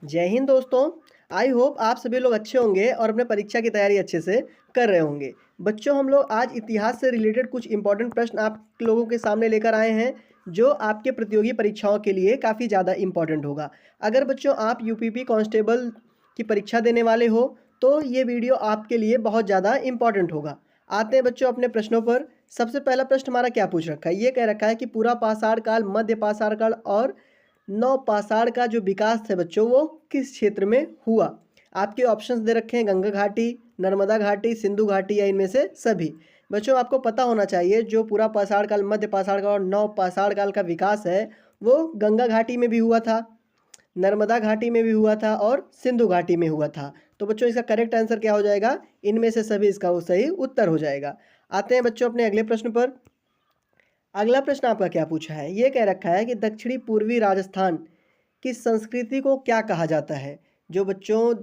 जय हिंद दोस्तों। I hope आप सभी लोग अच्छे होंगे और अपने परीक्षा की तैयारी अच्छे से कर रहे होंगे। बच्चों, हम लोग आज इतिहास से रिलेटेड कुछ इंपॉर्टेंट प्रश्न आप लोगों के सामने लेकर आए हैं जो आपके प्रतियोगी परीक्षाओं के लिए काफ़ी ज़्यादा इंपॉर्टेंट होगा। अगर बच्चों आप यूपीपी कांस्टेबल की परीक्षा देने वाले हो तो ये वीडियो आपके लिए बहुत ज़्यादा इंपॉर्टेंट होगा। आते हैं बच्चों अपने प्रश्नों पर। सबसे पहला प्रश्न हमारा क्या पूछ रखा है, ये कह रखा है कि पूरा पाषाण काल, मध्य पाषाण काल और नवपाषाण का जो विकास है बच्चों वो किस क्षेत्र में हुआ। आपके ऑप्शंस दे रखे हैं गंगा घाटी, नर्मदा घाटी, सिंधु घाटी या इनमें से सभी। बच्चों आपको पता होना चाहिए जो पूरा पाषाण काल, मध्य पाषाण काल और नवपाषाण काल का विकास है वो गंगा घाटी में भी हुआ था, नर्मदा घाटी में भी हुआ था और सिंधु घाटी में हुआ था। तो बच्चों इसका करेक्ट आंसर क्या हो जाएगा, इनमें से सभी इसका वो सही उत्तर हो जाएगा। आते हैं बच्चों अपने अगले प्रश्न पर। अगला प्रश्न आपका क्या पूछा है, ये कह रखा है कि दक्षिणी पूर्वी राजस्थान की संस्कृति को क्या कहा जाता है। जो बच्चों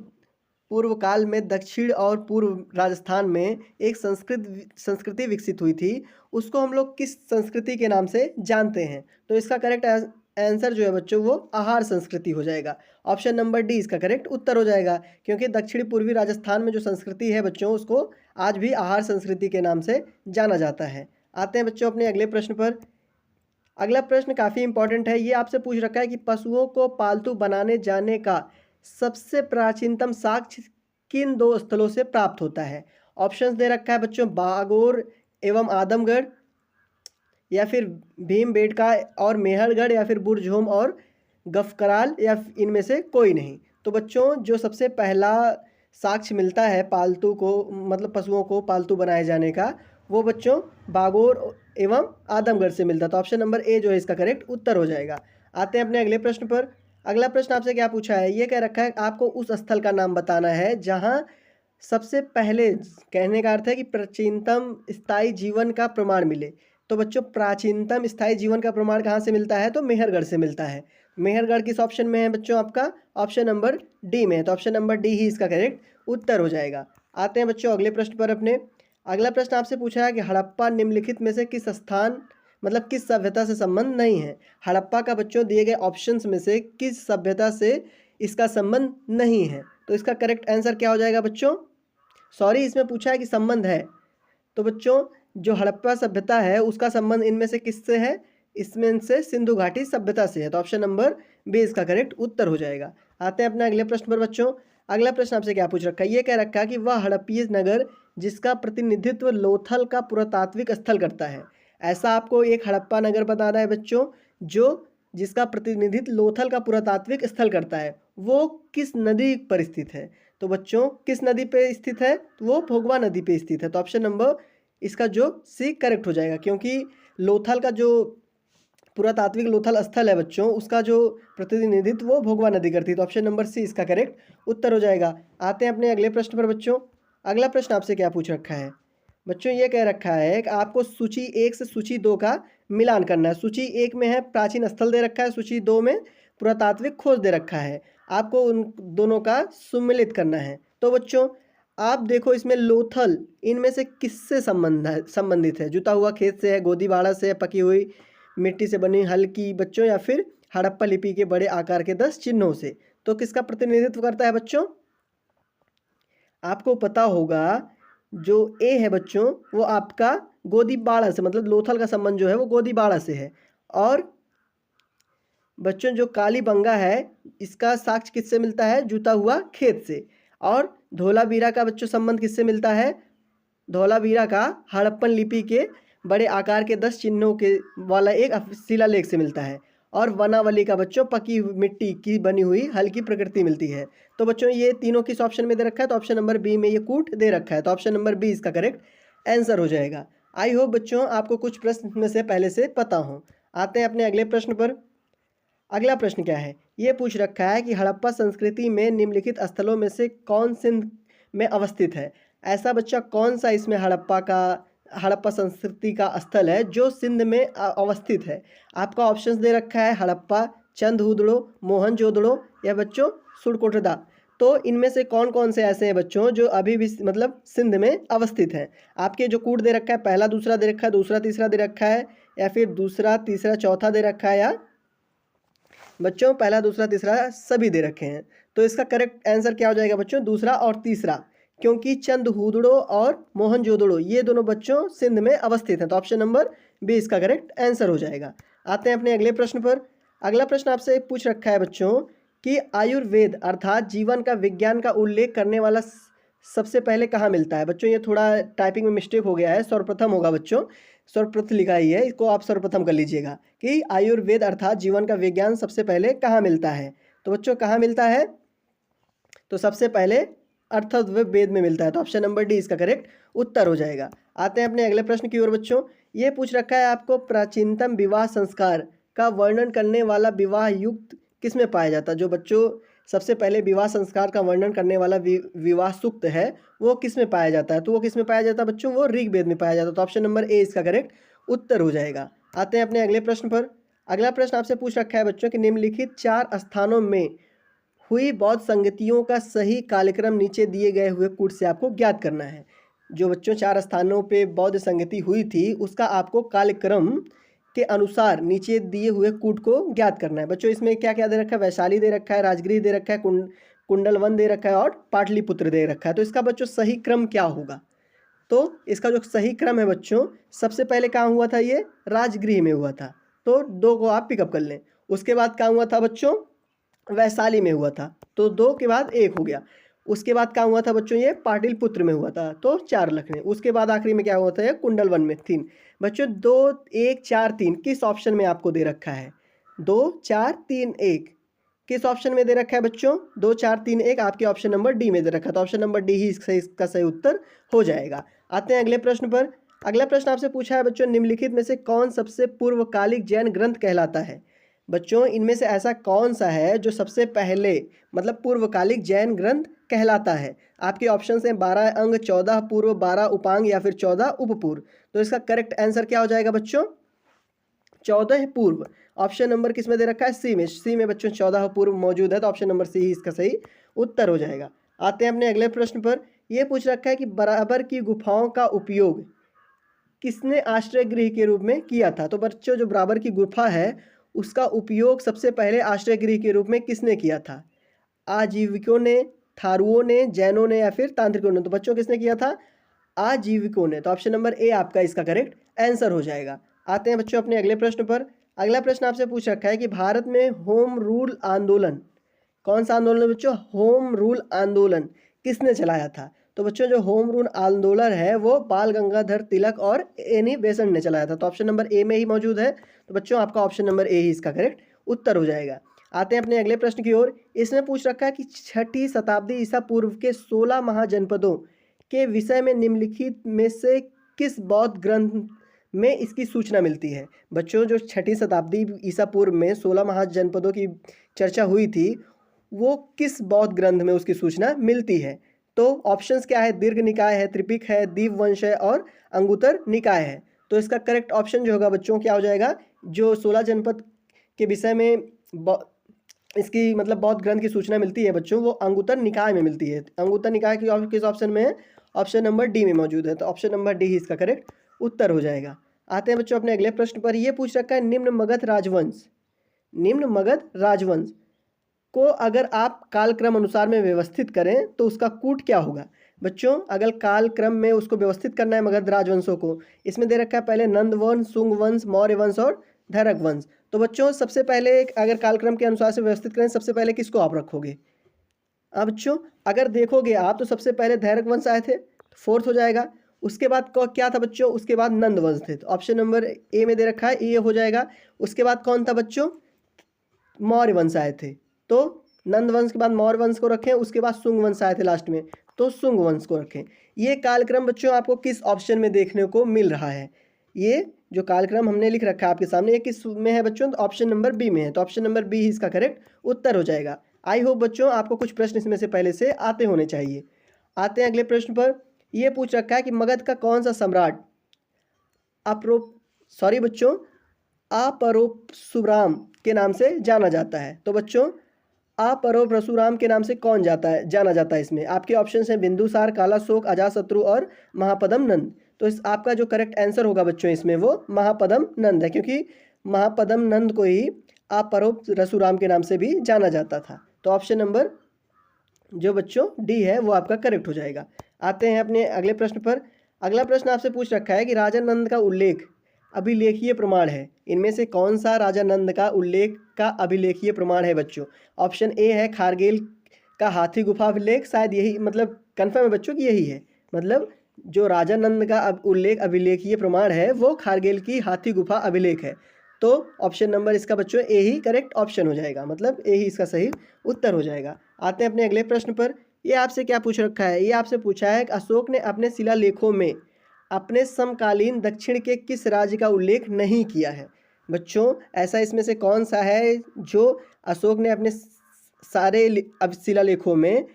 पूर्व काल में दक्षिण और पूर्व राजस्थान में एक संस्कृति विकसित हुई थी उसको हम लोग किस संस्कृति के नाम से जानते हैं। तो इसका करेक्ट आंसर जो है बच्चों वो आहार संस्कृति हो जाएगा। ऑप्शन नंबर डी इसका करेक्ट उत्तर हो जाएगा, क्योंकि दक्षिणी पूर्वी राजस्थान में जो संस्कृति है बच्चों उसको आज भी आहार संस्कृति के नाम से जाना जाता है। आते हैं बच्चों अपने अगले प्रश्न पर। अगला प्रश्न काफ़ी इंपॉर्टेंट है, ये आपसे पूछ रखा है कि पशुओं को पालतू बनाने जाने का सबसे प्राचीनतम साक्ष्य किन दो स्थलों से प्राप्त होता है। ऑप्शंस दे रखा है बच्चों बागोर एवं आदमगढ़, या फिर भीमबेटका और मेहरगढ़, या फिर बुरझोम और गफकराल, या इनमें से कोई नहीं। तो बच्चों जो सबसे पहला साक्ष्य मिलता है पालतू को मतलब पशुओं को पालतू बनाए जाने का वो बच्चों बागोर एवं आदमगढ़ से मिलता। तो ऑप्शन नंबर ए जो है इसका करेक्ट उत्तर हो जाएगा। आते हैं अपने अगले प्रश्न पर। अगला प्रश्न आपसे क्या पूछा है, ये कह रखा है आपको उस स्थल का नाम बताना है जहाँ सबसे पहले, कहने का अर्थ है कि प्राचीनतम स्थायी जीवन का प्रमाण मिले। तो बच्चों प्राचीनतम स्थायी जीवन का प्रमाण कहाँ से मिलता है, तो मेहरगढ़ से मिलता है। मेहरगढ़ किस ऑप्शन में है बच्चों, आपका ऑप्शन नंबर डी में है। तो ऑप्शन नंबर डी ही इसका करेक्ट उत्तर हो जाएगा। आते हैं बच्चों अगले प्रश्न पर अपने। अगला प्रश्न आपसे पूछा है कि हड़प्पा निम्नलिखित में से किस स्थान मतलब किस सभ्यता से संबंध नहीं है। हड़प्पा का बच्चों दिए गए ऑप्शंस में से किस सभ्यता से इसका संबंध नहीं है। तो इसका करेक्ट आंसर क्या हो जाएगा बच्चों, सॉरी इसमें पूछा है कि संबंध है। तो बच्चों जो हड़प्पा सभ्यता है उसका संबंध इनमें से किससे है, इसमें से सिंधु घाटी सभ्यता से है। तो ऑप्शन नंबर बी इसका करेक्ट उत्तर हो जाएगा। आते हैं अपने अगले प्रश्न पर बच्चों। अगला प्रश्न आपसे क्या पूछ रखा है, ये कह रखा है कि वह हड़प्पीय नगर जिसका प्रतिनिधित्व लोथल का पुरातात्विक स्थल करता है। ऐसा आपको एक हड़प्पा नगर बताना है बच्चों जो जिसका प्रतिनिधित्व लोथल का पुरातात्विक स्थल करता है, वो किस नदी पर स्थित है। तो बच्चों किस नदी पे स्थित है, तो वो भोगवा नदी पे स्थित है। तो ऑप्शन नंबर इसका जो सी करेक्ट हो जाएगा, क्योंकि लोथल का जो पुरातात्विक लोथल स्थल है बच्चों उसका जो प्रतिनिधित्व वो भोगवा नदी करती है। तो ऑप्शन नंबर सी इसका करेक्ट उत्तर हो जाएगा। आते हैं अपने अगले प्रश्न पर बच्चों। अगला प्रश्न आपसे क्या पूछ रखा है बच्चों, ये कह रखा है कि आपको सूची 1 से सूची 2 का मिलान करना है। सूची 1 में है प्राचीन स्थल दे रखा है, सूची 2 में पुरातात्विक खोज दे रखा है। आपको उन दोनों का सुमिलित करना है। तो बच्चों आप देखो इसमें लोथल इनमें से किससे संबंधित है। जुता हुआ खेत से है, गोदीबाड़ा से है, पकी हुई मिट्टी से बनी हल की बच्चों, या फिर हड़प्पा लिपि के बड़े आकार के 10 चिन्हों से। तो किसका प्रतिनिधित्व करता है बच्चों, आपको पता होगा जो ए है बच्चों वो आपका गोदीबाड़ा से मतलब लोथल का संबंध जो है वो गोदीबाड़ा से है। और बच्चों जो कालीबंगा है इसका साक्ष्य किससे मिलता है, जूता हुआ खेत से। और धोलावीरा का बच्चों संबंध किससे मिलता है, धौलावीरा का हड़प्पन लिपि के बड़े आकार के 10 चिन्हों के वाला एक शिलालेख से मिलता है। और वनावली का बच्चों पकी मिट्टी की बनी हुई हल्की प्रकृति मिलती है। तो बच्चों ये तीनों किस ऑप्शन में दे रखा है, तो ऑप्शन नंबर बी में ये कूट दे रखा है। तो ऑप्शन नंबर बी इसका करेक्ट आंसर हो जाएगा। आई होप बच्चों आपको कुछ प्रश्न में से पहले से पता हो। आते हैं अपने अगले प्रश्न पर। अगला प्रश्न क्या है, ये पूछ रखा है कि हड़प्पा संस्कृति में निम्नलिखित स्थलों में से कौन सिंध में अवस्थित है। ऐसा बच्चा कौन सा इसमें हड़प्पा संस्कृति का स्थल है जो सिंध में अवस्थित है। आपका ऑप्शंस दे रखा है हड़प्पा, चंदहुदड़ो, मोहनजोदड़ो या बच्चों सुरकोटदा। तो इनमें से कौन कौन से ऐसे हैं बच्चों जो अभी भी मतलब सिंध में अवस्थित हैं। आपके जो कूट दे रखा है पहला दूसरा दे रखा है, दूसरा तीसरा दे रखा है, या फिर दूसरा तीसरा चौथा दे रखा है, बच्चों पहला दूसरा तीसरा सभी दे रखे हैं, तो इसका करेक्ट आंसर क्या हो जाएगा बच्चों? दूसरा और तीसरा, क्योंकि चंदहुदड़ो और मोहनजोदड़ो ये दोनों बच्चों सिंध में अवस्थित हैं, तो ऑप्शन नंबर बी इसका करेक्ट आंसर हो जाएगा। आते हैं अपने अगले प्रश्न पर। अगला प्रश्न आपसे पूछ रखा है बच्चों कि आयुर्वेद अर्थात जीवन का विज्ञान का उल्लेख करने वाला सबसे पहले कहाँ मिलता है? बच्चों ये थोड़ा टाइपिंग में मिस्टेक हो गया है, सर्वप्रथम होगा बच्चों, सर्वप्रथम लिखा ही है, इसको आप सर्वप्रथम कर लीजिएगा कि आयुर्वेद अर्थात जीवन का विज्ञान सबसे पहले कहाँ मिलता है। तो बच्चों कहाँ मिलता है? तो सबसे पहले अथर्ववेद में मिलता है, तो ऑप्शन नंबर डी इसका करेक्ट उत्तर हो जाएगा। आते हैं अपने अगले प्रश्न की ओर बच्चों। ये पूछ रखा है आपको प्राचीनतम विवाह संस्कार का वर्णन करने वाला विवाह युक्त किस में पाया जाता है? जो बच्चों सबसे पहले विवाह संस्कार का वर्णन करने वाला विवाह सूक्त है वो किस में पाया जाता है? तो वो किस में पाया जाता है बच्चों? वो ऋग्वेद में पाया जाता है, तो ऑप्शन नंबर ए इसका करेक्ट उत्तर हो जाएगा। आते हैं अपने अगले प्रश्न पर। अगला प्रश्न आपसे पूछ रखा है बच्चों कि निम्नलिखित 4 स्थानों में हुई बौद्ध संगतियों का सही कालक्रम नीचे दिए गए हुए कूट से आपको ज्ञात करना है। जो बच्चों 4 स्थानों पे बौद्ध संगति हुई थी उसका आपको कालक्रम के अनुसार नीचे दिए हुए कूट को ज्ञात करना है। बच्चों इसमें क्या क्या दे रखा है? वैशाली दे रखा है, राजगृह दे रखा है, कुंडलवन दे रखा है और पाटलिपुत्र दे रखा है। तो इसका बच्चों सही क्रम क्या होगा? तो इसका जो सही क्रम है बच्चों, सबसे पहले कहाँ हुआ था? ये राजगृह में हुआ था, तो 2 को आप पिकअप कर लें। उसके बाद कहाँ हुआ था बच्चों? वैशाली में हुआ था, तो 2 के बाद 1 हो गया। उसके बाद कहाँ हुआ था बच्चों? ये पाटलिपुत्र में हुआ था, तो 4 लख लें। उसके बाद आखिरी में क्या हुआ था? ये कुंडलवन में 3। बच्चों 2 1 4 3 किस ऑप्शन में आपको दे रखा है? 2 4 3 1 किस ऑप्शन में दे रखा है बच्चों? 2 4 3 1 आपके ऑप्शन नंबर डी में दे रखा है, तो ऑप्शन नंबर डी ही इसका सही उत्तर हो जाएगा। आते हैं अगले प्रश्न पर। अगला प्रश्न आपसे पूछा है बच्चों निम्नलिखित में से कौन सबसे पूर्वकालिक जैन ग्रंथ कहलाता है? बच्चों इनमें से ऐसा कौन सा है जो सबसे पहले मतलब पूर्वकालिक जैन ग्रंथ कहलाता है? आपके ऑप्शन हैं 12 अंग, 14 पूर्व, 12 उपांग या फिर 14 उपपूर्व। तो इसका करेक्ट आंसर क्या हो जाएगा बच्चों? 14 पूर्व। ऑप्शन नंबर किस में दे रखा है? सी में। सी में बच्चों 14 पूर्व मौजूद है, तो ऑप्शन नंबर सी ही इसका सही उत्तर हो जाएगा। आते हैं अपने अगले प्रश्न पर। यह पूछ रखा है कि बराबर की गुफाओं का उपयोग किसने आश्रय गृह के रूप में किया था? तो बच्चों जो बराबर की गुफा है उसका उपयोग सबसे पहले आश्रय गृह के रूप में किसने किया था? आजीविकों ने, थारुओं ने, जैनों ने या फिर तांत्रिकों ने? तो बच्चों किसने किया था? आजीविकों ने, तो ऑप्शन नंबर ए आपका इसका करेक्ट आंसर हो जाएगा। आते हैं बच्चों अपने अगले प्रश्न पर। अगला प्रश्न आपसे पूछ रखा है कि भारत में होम रूल आंदोलन, कौन सा आंदोलन है बच्चों? होम रूल आंदोलन किसने चलाया था? तो बच्चों जो होम रूल आंदोलन है वो बाल गंगाधर तिलक और एनी बेसेंट ने चलाया था, तो ऑप्शन नंबर ए में ही मौजूद है, तो बच्चों आपका ऑप्शन नंबर ए ही इसका करेक्ट उत्तर हो जाएगा। आते हैं अपने अगले प्रश्न की ओर। इसमें पूछ रखा है कि 6ठी शताब्दी ईसा पूर्व के 16 महाजनपदों के विषय में निम्नलिखित में से किस बौद्ध ग्रंथ में इसकी सूचना मिलती है? बच्चों जो 6ठी शताब्दी ईसा पूर्व में 16 महाजनपदों की चर्चा हुई थी वो किस बौद्ध ग्रंथ में उसकी सूचना मिलती है? तो ऑप्शंस क्या है? दीर्घ निकाय है, त्रिपिक है, दीपवंश है और अंगुतर निकाय है। तो इसका करेक्ट ऑप्शन जो होगा बच्चों क्या हो जाएगा? जो 16 जनपद के विषय में इसकी मतलब बौद्ध ग्रंथ की सूचना मिलती है बच्चों वो अंगुतर निकाय में मिलती है। अंगुतर निकाय की किस ऑप्शन में है? ऑप्शन नंबर डी में मौजूद है, तो ऑप्शन नंबर डी ही इसका करेक्ट उत्तर हो जाएगा। आते हैं बच्चों अपने अगले प्रश्न पर। यह पूछ रखा है निम्न मगध राजवंश को अगर आप कालक्रम अनुसार में व्यवस्थित करें तो उसका कूट क्या होगा? बच्चों अगर कालक्रम में उसको व्यवस्थित करना है मगध राजवंशों को, इसमें दे रखा है पहले नंद वंश, सुंग वंश, मौर्य वंश और धैरक वंश। तो बच्चों सबसे पहले अगर कालक्रम के अनुसार से व्यवस्थित करें सबसे पहले किसको आप रखोगे? अब बच्चों अगर देखोगे आप तो सबसे पहले धैरक वंश आए थे, फोर्थ हो जाएगा। उसके बाद क्या था बच्चों? उसके बाद नंद वंश थे, तो ऑप्शन नंबर ए में दे रखा है ए हो जाएगा। उसके बाद कौन था बच्चों? मौर्य वंश आए थे, तो नंद वंश के बाद मौर्य वंश को रखें। उसके बाद सुंग वंश आए थे लास्ट में, तो सुंग वंश को रखें। ये कालक्रम बच्चों आपको किस ऑप्शन में देखने को मिल रहा है? ये जो कालक्रम हमने लिख रखा है आपके सामने ये किस में है बच्चों? तो ऑप्शन नंबर बी में है, तो ऑप्शन नंबर बी ही इसका करेक्ट उत्तर हो जाएगा। आई होप बच्चों आपको कुछ प्रश्न इसमें से पहले से आते होने चाहिए। आते हैं अगले प्रश्न पर। यह पूछ रखा है कि मगध का कौन सा सम्राट अपरोपसुराम के नाम से जाना जाता है? तो बच्चों अपरोपसुराम के नाम से कौन जाना जाता है? इसमें आपके ऑप्शन हैं बिंदुसार, कालाशोक, अजातशत्रु और महापद्म नंद। तो इस आपका जो करेक्ट आंसर होगा बच्चों इसमें वो महापद्म नंद है, क्योंकि महापद्म नंद को ही अपरोप रसूराम के नाम से भी जाना जाता था। तो ऑप्शन नंबर जो बच्चों डी है वो आपका करेक्ट हो जाएगा। आते हैं अपने अगले प्रश्न पर। अगला प्रश्न आपसे पूछ रखा है कि राजा नंद का उल्लेख अभिलेखीय प्रमाण है, इनमें से कौन सा राजा नंद का उल्लेख का अभिलेखीय प्रमाण है बच्चों? ऑप्शन ए है खारगेल का हाथी गुफा अभिलेख, शायद यही मतलब कन्फर्म है बच्चों कि यही है, मतलब जो राजा नंद का उल्लेख अभिलेखीय प्रमाण है वो खारगेल की हाथी गुफा अभिलेख है। तो ऑप्शन नंबर इसका बच्चों ए ही करेक्ट ऑप्शन हो जाएगा, मतलब ए ही इसका सही उत्तर हो जाएगा। आते हैं अपने अगले प्रश्न पर। ये आपसे क्या पूछ रखा है? ये आपसे पूछा है कि अशोक ने अपने शिलालेखों में अपने समकालीन दक्षिण के किस राज्य का उल्लेख नहीं किया है? बच्चों ऐसा इसमें से कौन सा है जो अशोक ने अपने सारे शिलालेखों में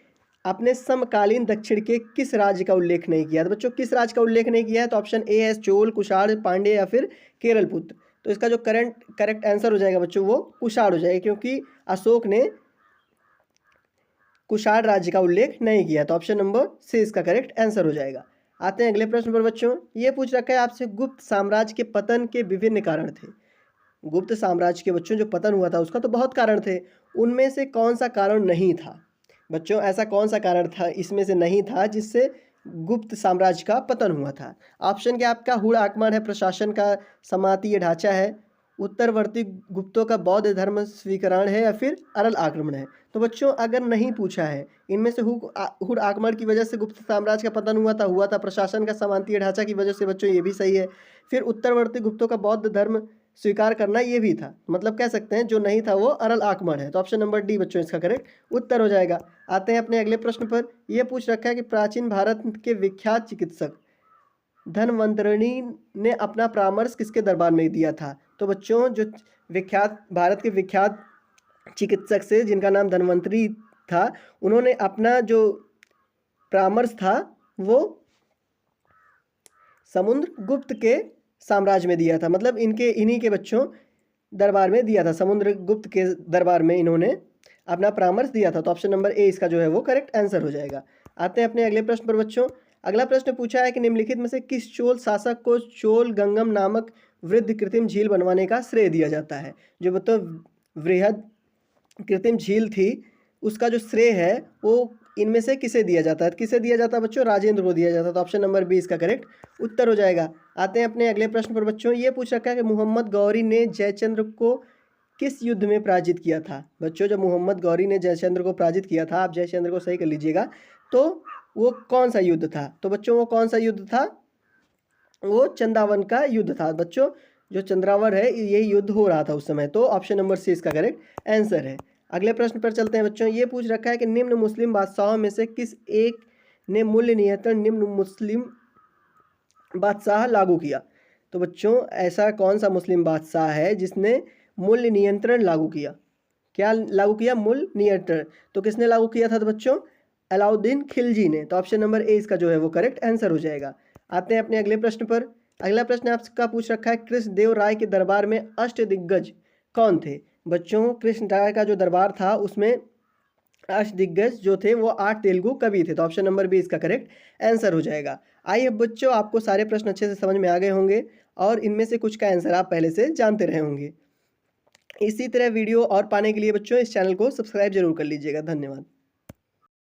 अपने समकालीन दक्षिण के किस राज्य का उल्लेख नहीं किया? तो बच्चों किस राज्य का उल्लेख नहीं किया है? तो ऑप्शन ए है चोल, कुषाण, पांड्य या फिर केरलपुत्र। तो इसका जो करेक्ट आंसर हो जाएगा बच्चों वो कुषाण हो जाएगा, क्योंकि अशोक ने कुषाण राज्य का उल्लेख नहीं किया। तो ऑप्शन नंबर सी इसका करेक्ट आंसर हो जाएगा। आते हैं अगले प्रश्न पर बच्चों। ये पूछ रखा है आपसे गुप्त साम्राज्य के पतन के विभिन्न कारण थे। गुप्त साम्राज्य के बच्चों जो पतन हुआ था उसका तो बहुत कारण थे, उनमें से कौन सा कारण नहीं था? बच्चों ऐसा कौन सा कारण था इसमें से नहीं था जिससे गुप्त साम्राज्य का पतन हुआ था? ऑप्शन क्या आपका हुड़ आक्रमण है, प्रशासन का समातीय ढांचा है, उत्तरवर्ती गुप्तों का बौद्ध धर्म स्वीकरण है या फिर अरल आक्रमण है? तो बच्चों अगर नहीं पूछा है इनमें से हुड़ आक्रमण की वजह से गुप्त साम्राज्य का पतन हुआ था, प्रशासन का समांतीय ढांचा की वजह से बच्चों ये भी सही है, फिर उत्तरवर्ती गुप्तों का बौद्ध धर्म स्वीकार करना ये भी था, मतलब कह सकते हैं जो नहीं था वो अरल आक्रमण है। तो ऑप्शन नंबर डी बच्चों इसका करेक्ट उत्तर हो जाएगा। आते हैं अपने अगले प्रश्न पर। यह पूछ रखा है कि प्राचीन भारत के विख्यात चिकित्सक धन्वंतरि ने अपना परामर्श किसके दरबार में दिया था? तो बच्चों जो भारत के विख्यात चिकित्सक से जिनका नाम धन्वंतरि था, उन्होंने अपना जो परामर्श था वो समुद्रगुप्त के साम्राज्य में दिया था, मतलब इन्हीं के बच्चों दरबार में दिया था, समुद्रगुप्त के दरबार में इन्होंने अपना परामर्श दिया था। तो ऑप्शन नंबर ए इसका जो है वो करेक्ट आंसर हो जाएगा। आते हैं अपने अगले प्रश्न पर बच्चों। अगला प्रश्न पूछा है कि निम्नलिखित में से किस चोल शासक को चोल गंगम नामक वृद्ध कृत्रिम झील बनवाने का श्रेय दिया जाता है? जो मतलब वृहद कृत्रिम झील थी उसका जो श्रेय है वो इनमें से किसे दिया जाता है? किसे दिया जाता है बच्चों? राजेंद्र को दिया जाता है। तो ऑप्शन नंबर बी इसका करेक्ट उत्तर हो जाएगा। आते हैं अपने अगले प्रश्न पर बच्चों। ये पूछ रखा है कि मोहम्मद गौरी ने जयचंद्र को किस युद्ध में पराजित किया था? बच्चों जब मोहम्मद गौरी ने जयचंद्र को पराजित किया था, आप जयचंद्र को सही कर लीजिएगा, तो वो कौन सा युद्ध था? तो बच्चों वो कौन सा युद्ध था? वो चंदावन का युद्ध था बच्चों, जो चंद्रावन है यही युद्ध हो रहा था उस समय। तो ऑप्शन नंबर सी इसका करेक्ट आंसर है। अगले प्रश्न पर चलते हैं बच्चों। ये पूछ रखा है कि निम्न मुस्लिम बादशाहों में से किस एक ने मूल्य नियंत्रण निम्न मुस्लिम बादशाह लागू किया? तो बच्चों ऐसा कौन सा मुस्लिम बादशाह है जिसने मूल्य नियंत्रण लागू किया? क्या लागू किया? मूल्य नियंत्रण। तो किसने लागू किया था? तो बच्चों अलाउद्दीन खिलजी ने। तो ऑप्शन नंबर ए इसका जो है वो करेक्ट आंसर हो जाएगा। आते हैं अपने अगले प्रश्न पर। अगला प्रश्न आपका पूछ रखा है कृष्णदेव राय के दरबार में अष्टदिग्गज कौन थे? बच्चों कृष्ण राय का जो दरबार था उसमें अष्टदिग्गज जो थे वो 8 तेलुगु कवि थे। तो ऑप्शन नंबर बी इसका करेक्ट आंसर हो जाएगा। आइए बच्चों आपको सारे प्रश्न अच्छे से समझ में आ गए होंगे और इनमें से कुछ का आंसर आप पहले से जानते रहे होंगे। इसी तरह वीडियो और पाने के लिए बच्चों इस चैनल को सब्सक्राइब जरूर कर लीजिएगा। धन्यवाद।